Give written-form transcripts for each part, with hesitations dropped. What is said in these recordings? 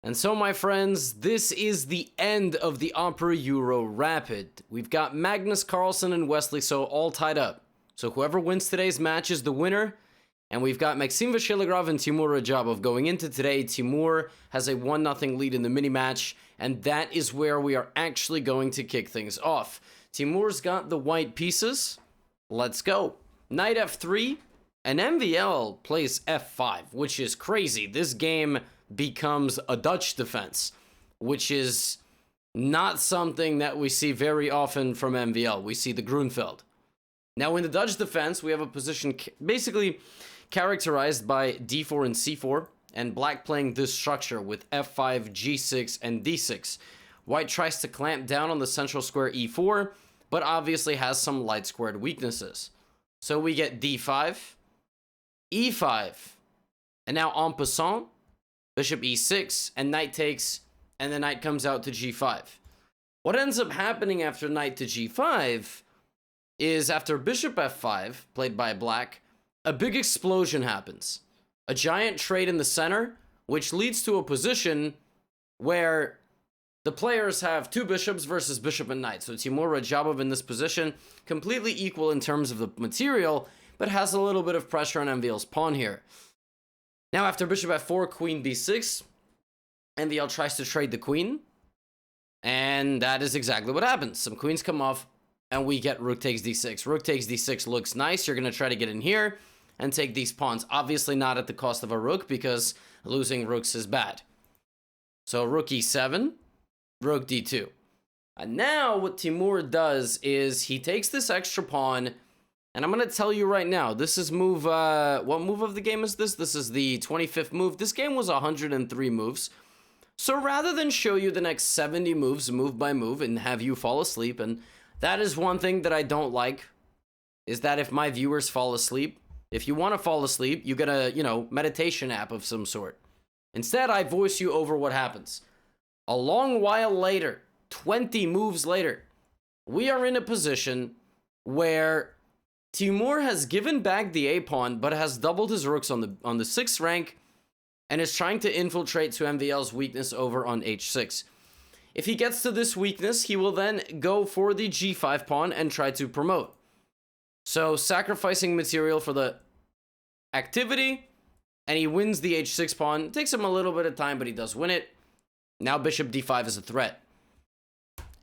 And so, my friends, this is the end of the Opera Euro Rapid. We've got Magnus Carlsen and WESLEY so all tied up. So whoever wins today's match is the winner. And we've got Maxim Vachilegrov and Teimour Rajabov going into today. Teimour has a 1-0 lead in the mini-match, and that is where we are actually going to kick things off. Teimour's got the white pieces. Let's go. Knight f3, and MVL plays f5, which is crazy. This game becomes a Dutch defense, which is not something that we see very often from MVL. We see the Grunfeld. Now, in the Dutch defense, we have a position basically characterized by d4 and c4, and black playing this structure with f5, g6, and d6. White tries to clamp down on the central square e4, but obviously has some light squared weaknesses. So we get d5, e5, and now en passant, bishop e6, and knight takes, and the knight comes out to g5. What ends up happening after knight to g5 is after bishop f5, played by black, a big explosion happens. A giant trade in the center, which leads to a position where the players have two bishops versus bishop and knight. So Teimour Rajabov in this position, completely equal in terms of the material, but has a little bit of pressure on MVL's pawn here. Now, after bishop f4, queen b6, MVL tries to trade the queen, and that is exactly what happens. Some queens come off, and we get rook takes d6. Rook takes d6 looks nice. You're going to try to get in here and take these pawns. Obviously not at the cost of a rook, because losing rooks is bad. So rook e7, rook d2. And now what Teimour does is he takes this extra pawn, and I'm going to tell you right now, this is move, what move of the game is this? This is the 25th move. This game was 103 moves. So rather than show you the next 70 moves, move by move, and have you fall asleep, and that is one thing that I don't like, is that if my viewers fall asleep, if you want to fall asleep, you get a, meditation app of some sort. Instead, I voice you over what happens. A long while later, 20 moves later, we are in a position where Teimour has given back the A-pawn, but has doubled his rooks on the 6th rank, and is trying to infiltrate to MVL's weakness over on h6. If he gets to this weakness, he will then go for the g5 pawn and try to promote. So sacrificing material for the activity, and he wins the h6 pawn. It takes him a little bit of time, but he does win it. Now bishop d5 is a threat.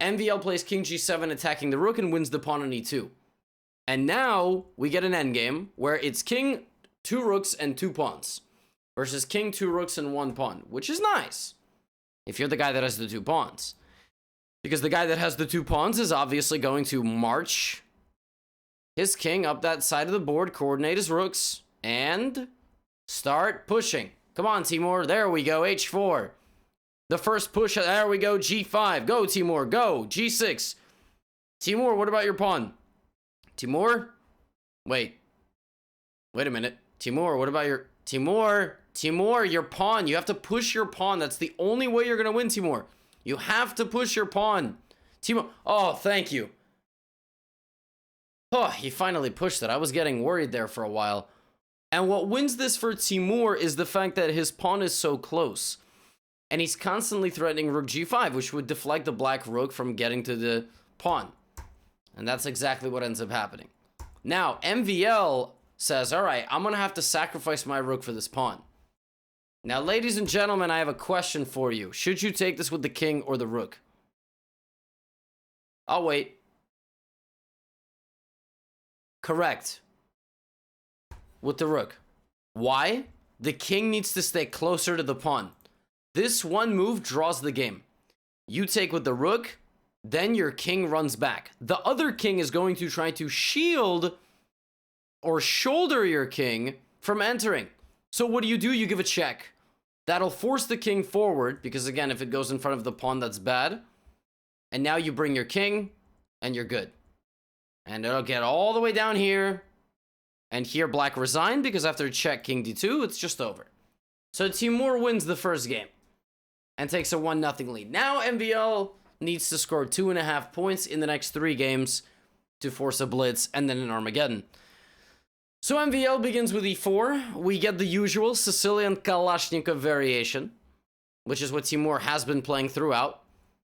MVL plays king g7, attacking the rook, and wins the pawn on e2. And now we get an endgame where it's king, 2 rooks, and 2 pawns versus king, 2 rooks, and 1 pawn, which is nice if you're the guy that has the 2 pawns. Because the guy that has the 2 pawns is obviously going to march his king up that side of the board, coordinate his rooks, and start pushing. Come on, Teimour. There we go, h4. The first push, there we go, g5. Go, Teimour, go, g6. Teimour, what about your pawn? Teimour? Wait a minute. Teimour, what about your... Teimour, your pawn. You have to push your pawn. That's the only way you're going to win, Teimour. You have to push your pawn. Teimour, oh, thank you. Oh, he finally pushed it. I was getting worried there for a while. And what wins this for Teimour is the fact that his pawn is so close. And he's constantly threatening rook g5, which would deflect the black rook from getting to the pawn. And that's exactly what ends up happening. Now, MVL says, all right, I'm going to have to sacrifice my rook for this pawn. Now, ladies and gentlemen, I have a question for you. Should you take this with the king or the rook? I'll wait. Correct. With the rook. Why? The king needs to stay closer to the pawn. This one move draws the game. You take with the rook, then your king runs back. The other king is going to try to shield or shoulder your king from entering. So what do? You give a check. That'll force the king forward, because again, if it goes in front of the pawn, that's bad. And now you bring your king, and you're good. And it'll get all the way down here. And here black resigned, because after check king d2, it's just over. So Teimour wins the first game and takes a 1-0 lead. Now MVL needs to score 2.5 points in the next 3 games to force a blitz and then an Armageddon. So MVL begins with e4. We get the usual Sicilian Kalashnikov variation. which is what Teimour has been playing throughout.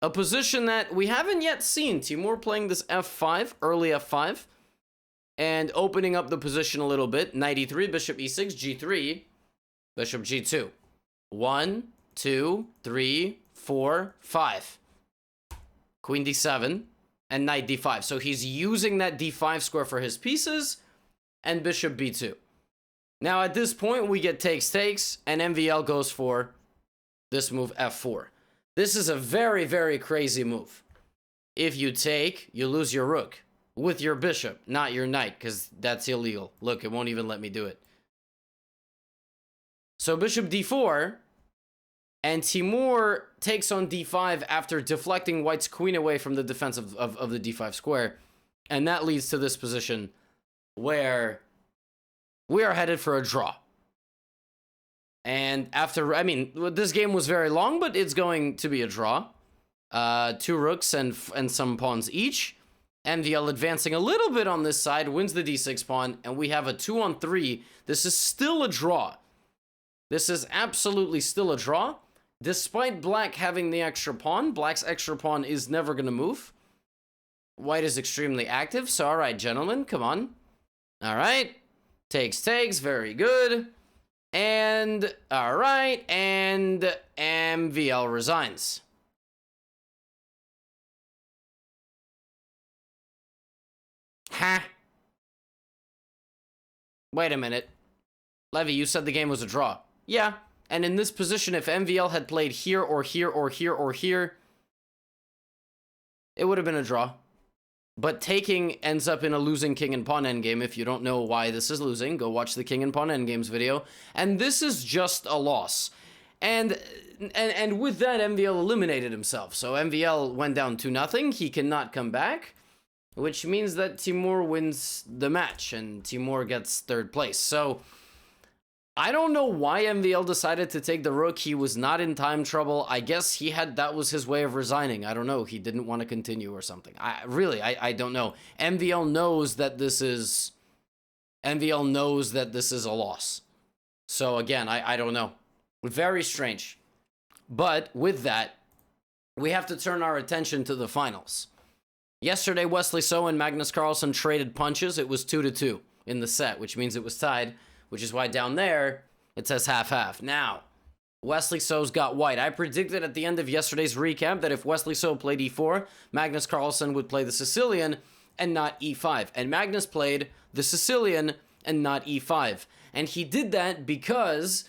A position that we haven't yet seen. Teimour playing this f5, early f5, and opening up the position a little bit. Knight e3, bishop e6, g3, bishop g2. 1, 2, 3, 4, 5. Queen d7 and knight d5. So he's using that d5 square for his pieces, and bishop b2. Now at this point we get takes, and MVL goes for this move f4. This is a very, very crazy move. If you take, you lose your rook with your bishop, not your knight, because that's illegal. Look, it won't even let me do it. So bishop d4, and Teimour takes on d5 after deflecting white's queen away from the defense of the d5 square. And that leads to this position where we are headed for a draw. And after, I mean, this game was very long, but it's going to be a draw. 2 rooks and some pawns each. MVL advancing a little bit on this side, wins the d6 pawn, and we have a 2-on-3. This is still a draw. This is absolutely still a draw. Despite black having the extra pawn, black's extra pawn is never going to move. White is extremely active, so all right, gentlemen, come on. All right, takes, very good. And, all right, and MVL resigns. Ha! Wait a minute. Levy, you said the game was a draw. Yeah, and in this position, if MVL had played here or here or here or here, it would have been a draw. But taking ends up in a losing king and pawn endgame. If you don't know why this is losing, go watch the king and pawn endgames video. And this is just a loss. And with that, MVL eliminated himself. So MVL went down 2-0. He cannot come back, which means that Teimour wins the match and Teimour gets 3rd place. So I don't know why MVL decided to take the rook. He was not in time trouble. I guess that was his way of resigning. I don't know. He didn't want to continue or something. I don't know. MVL knows that this is a loss. So again, I don't know. Very strange. But with that, we have to turn our attention to the finals. Yesterday, Wesley So and Magnus Carlsen traded punches. It was 2-2 in the set, which means it was tied. Which is why down there, it says half-half. Now, Wesley So's got white. I predicted at the end of yesterday's recap that if Wesley So played e4, Magnus Carlsen would play the Sicilian and not e5. And Magnus played the Sicilian and not e5. And he did that because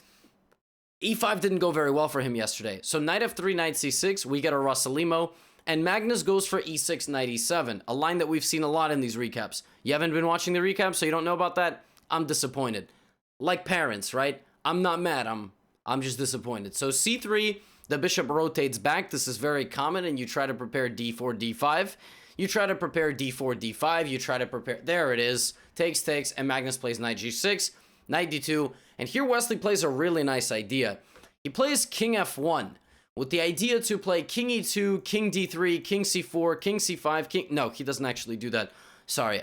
e5 didn't go very well for him yesterday. So knight f3, knight c6, we get a Rossalimo. And Magnus goes for e6, knight e7. A line that we've seen a lot in these recaps. You haven't been watching the recap, so you don't know about that? I'm disappointed. Like parents, right? I'm not mad, I'm just disappointed. So c3, the bishop rotates back. This is very common, and you try to prepare d4, d5. You try to prepare d4, d5. You try to prepare, there it is. Takes, and Magnus plays knight g6, knight d2. And here Wesley plays a really nice idea. He plays king f1 with the idea to play king e2, king d3, king c4, king c5, king, no, he doesn't actually do that. Sorry,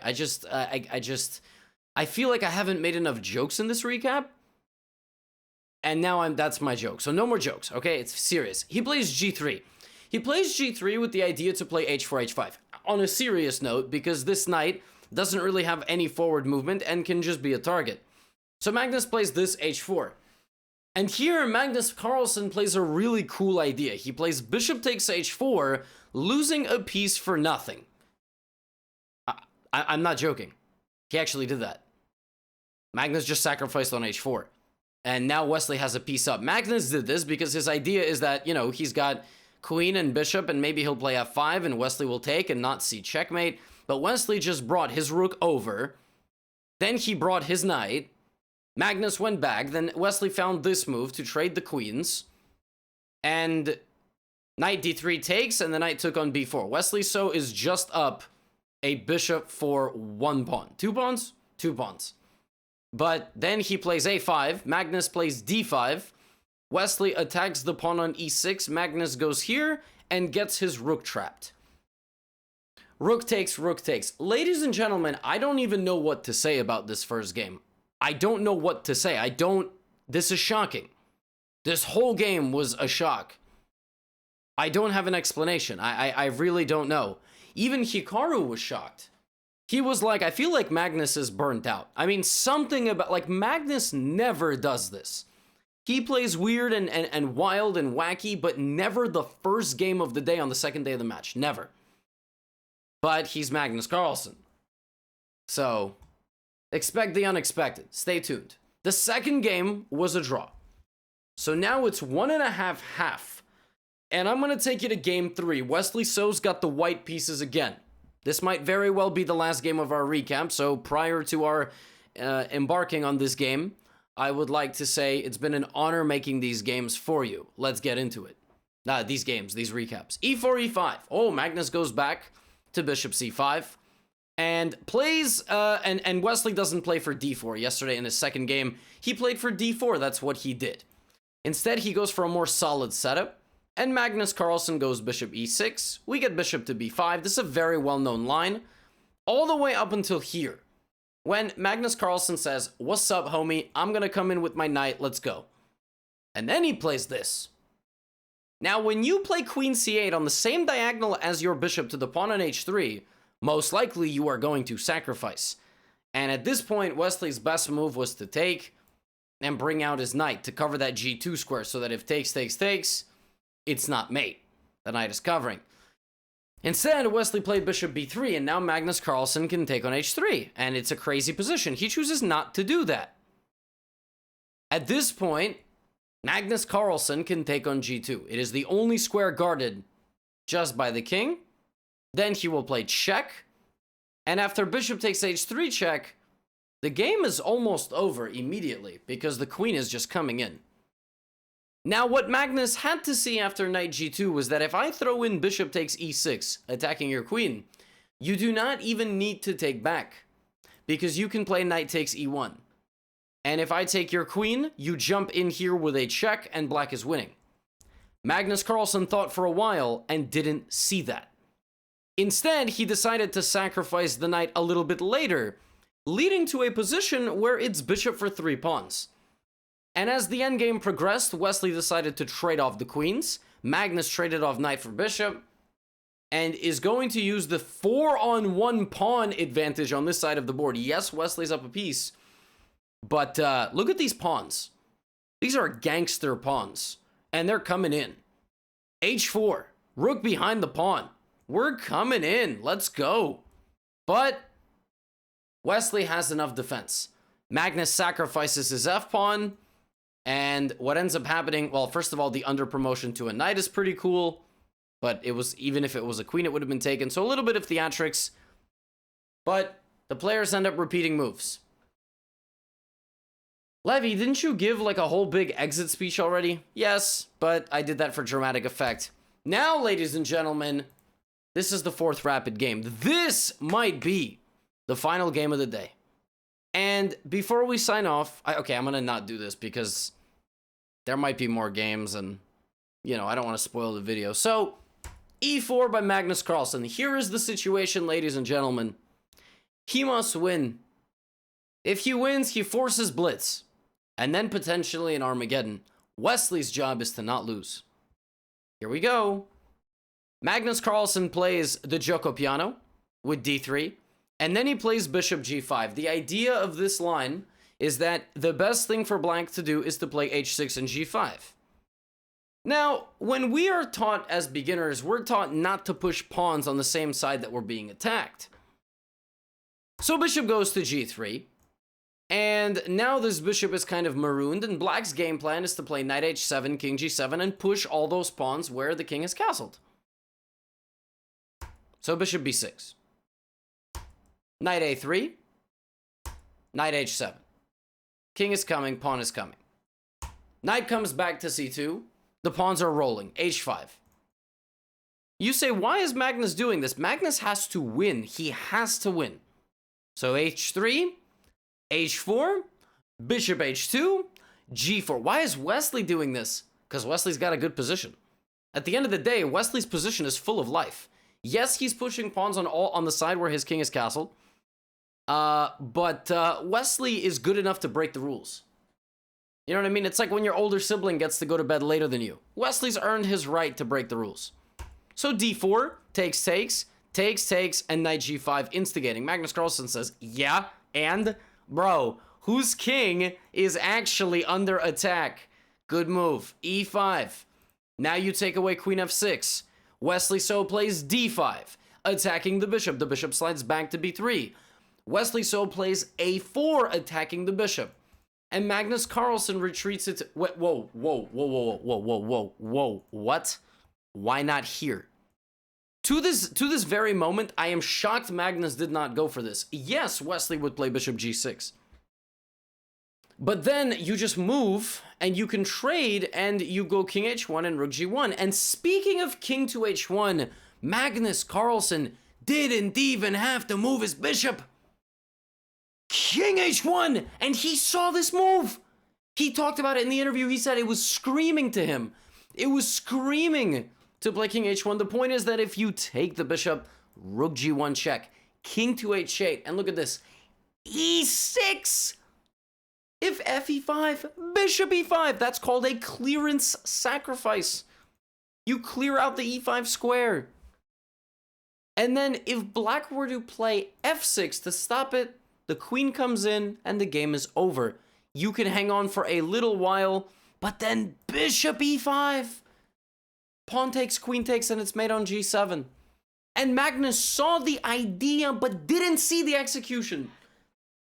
I feel like I haven't made enough jokes in this recap. And now that's my joke. So no more jokes, okay? It's serious. He plays g3. He plays g3 with the idea to play h4, h5. On a serious note, because this knight doesn't really have any forward movement and can just be a target. So Magnus plays this h4. And here Magnus Carlsen plays a really cool idea. He plays bishop takes h4, losing a piece for nothing. I'm not joking. He actually did that. Magnus just sacrificed on h4. And now Wesley has a piece up. Magnus did this because his idea is that, you know, he's got queen and bishop, and maybe he'll play f5, and Wesley will take and not see checkmate. But Wesley just brought his rook over. Then he brought his knight. Magnus went back. Then Wesley found this move to trade the queens. And knight d3 takes, and the knight took on b4. Wesley So is just up a bishop for 1 pawn. 2 pawns? 2 pawns. But then he plays a5, Magnus plays d5, Wesley attacks the pawn on e6, Magnus goes here and gets his rook trapped. Rook takes, rook takes. Ladies and gentlemen, I don't even know what to say about this first game. I don't know what to say. This is shocking. This whole game was a shock. I don't have an explanation. I really don't know. Even Hikaru was shocked. He was like, I feel like Magnus is burnt out. I mean, something about, like, Magnus never does this. He plays weird and wild and wacky, but never the first game of the day on the second day of the match. Never. But he's Magnus Carlsen. So, expect the unexpected. Stay tuned. The second game was a draw. So now it's 1.5-1/2. And I'm going to take you to game 3. WESLEY So's got the white pieces again. This might very well be the last game of our recap, so prior to our embarking on this game, I would like to say it's been an honor making these games for you. Let's get into it. These recaps. E4, E5. Oh, Magnus goes back to bishop C5 and plays, and WESLEY doesn't play for D4. Yesterday in his second game, he played for D4. That's what he did. Instead, he goes for a more solid setup. And Magnus Carlsen goes bishop e6. We get bishop to b5. This is a very well-known line. All the way up until here. When Magnus Carlsen says, "What's up, homie? I'm going to come in with my knight. Let's go." And then he plays this. Now, when you play queen c8 on the same diagonal as your bishop to the pawn on h3, most likely you are going to sacrifice. And at this point, WESLEY's best move was to take and bring out his knight to cover that g2 square so that if takes, it's not mate. The knight is covering. Instead, WESLEY played bishop b3, and now Magnus Carlsen can take on h3, and it's a crazy position. He chooses not to do that. At this point, Magnus Carlsen can take on g2. It is the only square guarded just by the king. Then he will play check, and after bishop takes h3 check, the game is almost over immediately, because the queen is just coming in. Now, what Magnus had to see after knight g2 was that if I throw in bishop takes e6, attacking your queen, you do not even need to take back, because you can play knight takes e1. And if I take your queen, you jump in here with a check, and black is winning. Magnus Carlsen thought for a while and didn't see that. Instead, he decided to sacrifice the knight a little bit later, leading to a position where it's bishop for 3 pawns. And as the endgame progressed, WESLEY decided to trade off the queens. Magnus traded off knight for bishop, and is going to use the 4-on-1 pawn advantage on this side of the board. Yes, WESLEY's up a piece, but look at these pawns. These are gangster pawns, and they're coming in. H4, rook behind the pawn. We're coming in, let's go. But WESLEY has enough defense. Magnus sacrifices his f-pawn, and what ends up happening, well, first of all, the under promotion to a knight is pretty cool, but it was, even if it was a queen, it would have been taken. So a little bit of theatrics, but the players end up repeating moves. Levy, didn't you give like a whole big exit speech already? Yes, but I did that for dramatic effect. Now, ladies and gentlemen, this is the 4th rapid game. This might be the final game of the day. And before we sign off, I'm going to not do this because there might be more games and, you know, I don't want to spoil the video. So, E4 by Magnus Carlsen. Here is the situation, ladies and gentlemen. He must win. If he wins, he forces blitz. And then potentially an Armageddon. WESLEY's job is to not lose. Here we go. Magnus Carlsen plays the Gioco Piano with D3. And then he plays bishop g5. The idea of this line is that the best thing for black to do is to play h6 and g5. Now, when we are taught as beginners, we're taught not to push pawns on the same side that we're being attacked. So bishop goes to g3. And now this bishop is kind of marooned, and black's game plan is to play knight h7, king g7, and push all those pawns where the king is castled. So bishop b6. Knight a3, knight h7. King is coming, pawn is coming. Knight comes back to c2. The pawns are rolling, h5. You say, why is Magnus doing this? Magnus has to win. He has to win. So h3, h4, bishop h2, g4. Why is WESLEY doing this? Because WESLEY's got a good position. At the end of the day, WESLEY's position is full of life. Yes, he's pushing pawns on the side where his king is castled. But WESLEY is good enough to break the rules. You know what I mean? It's like when your older sibling gets to go to bed later than you. Wesley's earned his right to break the rules. So d4, takes, and knight g5 instigating. Magnus Carlsen says, yeah, and? Bro, whose king is actually under attack? Good move. e5. Now you take away queen f6. Wesley So plays d5, attacking the bishop. The bishop slides back to b3. Wesley So plays a4, attacking the bishop. And Magnus Carlsen retreats it. Whoa, what? Why not here? To this very moment, I am shocked Magnus did not go for this. Yes, Wesley would play bishop g6. But then you just move, and you can trade, and you go king h1 and rook g1. And speaking of king to h1, Magnus Carlsen didn't even have to move his bishop. King h1, and he saw this move. He talked about it in the interview. He said it was screaming to him. It was screaming to play king h1. The point is that if you take the bishop, rook g1 check, king to h8, and look at this, e6. If f e5, bishop e5, that's called a clearance sacrifice. You clear out the e5 square. And then if black were to play f6 to stop it, the queen comes in and the game is over. You can hang on for a little while, but then bishop e5. Pawn takes, queen takes, and it's made on g7. And Magnus saw the idea, but didn't see the execution.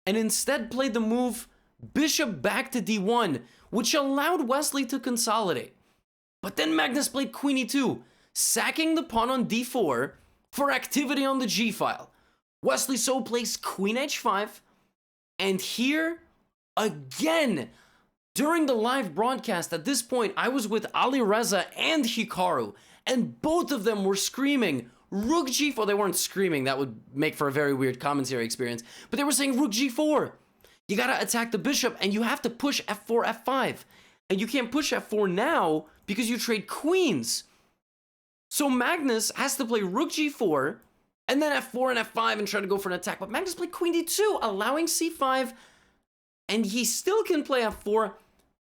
And instead played the move bishop back to d1, which allowed Wesley to consolidate. But then Magnus played queen e2, sacking the pawn on d4 for activity on the g file. Wesley So plays queen h5, and here, again, during the live broadcast, at this point, I was with Ali Reza and Hikaru, and both of them were screaming, rook g4. They weren't screaming, that would make for a very weird commentary experience, but they were saying rook g4. You gotta attack the bishop, and you have to push f4, f5. And you can't push f4 now because you trade queens. So Magnus has to play rook g4, and then f4 and f5 and try to go for an attack. But Magnus played queen d2, allowing c5, and he still can play f4,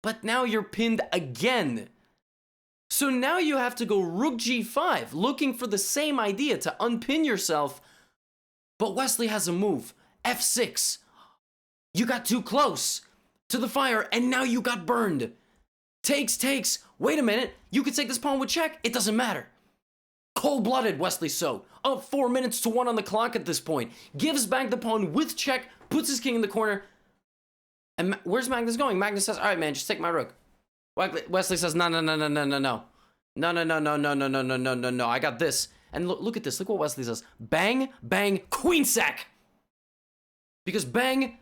but now you're pinned again. So now you have to go rook g5, looking for the same idea to unpin yourself. But Wesley has a move, f6. You got too close to the fire, and now you got burned. Takes. Wait a minute, you could take this pawn with check. It doesn't matter. Cold-blooded Wesley So, up 4 minutes to 1 on the clock at this point. Gives back the pawn with check, puts his king in the corner. And where's Magnus going? Magnus says, all right, man, just take my rook. Wesley says, no. No, I got this. And look at this. Look what Wesley says. Bang, bang, queen sack. Because bang,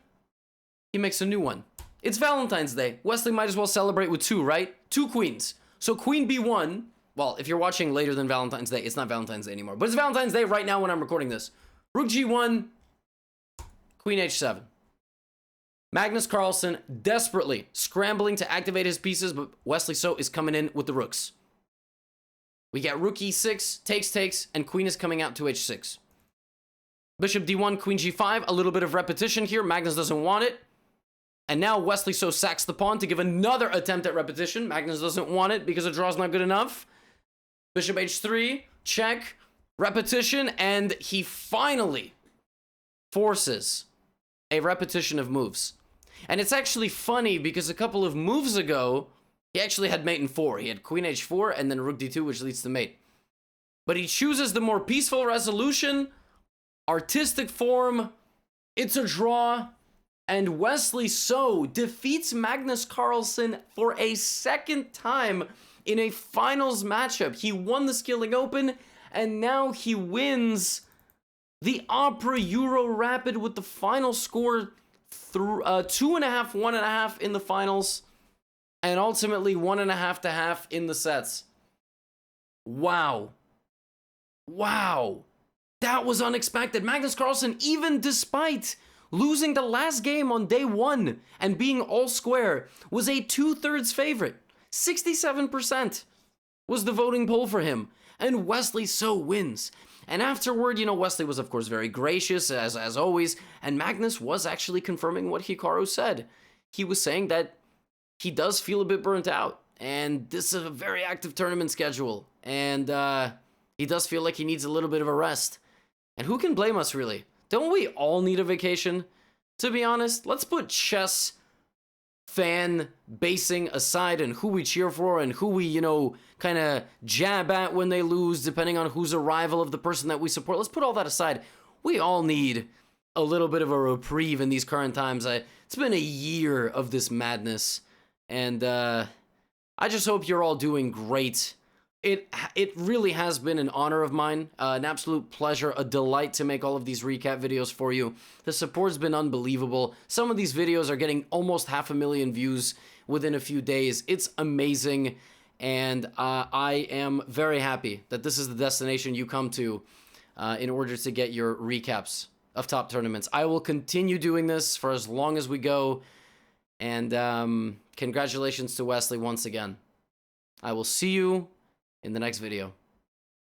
he makes a new one. It's Valentine's Day. Wesley might as well celebrate with 2, right? 2 queens. So queen b1. Well, if you're watching later than Valentine's Day, it's not Valentine's Day anymore. But it's Valentine's Day right now when I'm recording this. Rook g1, queen h7. Magnus Carlsen desperately scrambling to activate his pieces, but Wesley So is coming in with the rooks. We get rook e6, takes, and queen is coming out to h6. Bishop d1, queen g5, a little bit of repetition here. Magnus doesn't want it. And now Wesley So sacks the pawn to give another attempt at repetition. Magnus doesn't want it because a draw's not good enough. Bishop h3, check, repetition, and he finally forces a repetition of moves. And it's actually funny because a couple of moves ago, he actually had mate in 4. He had queen h4 and then rook d2, which leads to mate. But he chooses the more peaceful resolution, artistic form. It's a draw. And Wesley So defeats Magnus Carlsen for a second time in a finals matchup. He won the Skilling Open, and now he wins the Opera Euro Rapid with the final score through 2.5, 1.5 in the finals, and ultimately 1.5 to half in the sets. Wow. That was unexpected. Magnus Carlsen, even despite losing the last game on day 1 and being all square, was a 2/3 favorite. 67% was the voting poll for him. And Wesley So wins. And afterward, Wesley was, of course, very gracious, as always. And Magnus was actually confirming what Hikaru said. He was saying that he does feel a bit burnt out. And this is a very active tournament schedule. And he does feel like he needs a little bit of a rest. And who can blame us, really? Don't we all need a vacation? To be honest, let's put chess fan basing aside and who we cheer for and who we, you know, kind of jab at when they lose, depending on who's a rival of the person that we support. Let's put all that aside. We all need a little bit of a reprieve in these current times. It's been a year of this madness, and I just hope you're all doing great. It really has been an honor of mine, an absolute pleasure, a delight to make all of these recap videos for you. The support's been unbelievable. Some of these videos are getting almost 500,000 views within a few days. It's amazing, and I am very happy that this is the destination you come to in order to get your recaps of top tournaments. I will continue doing this for as long as we go, and congratulations to WESLEY once again. I will see you in the next video.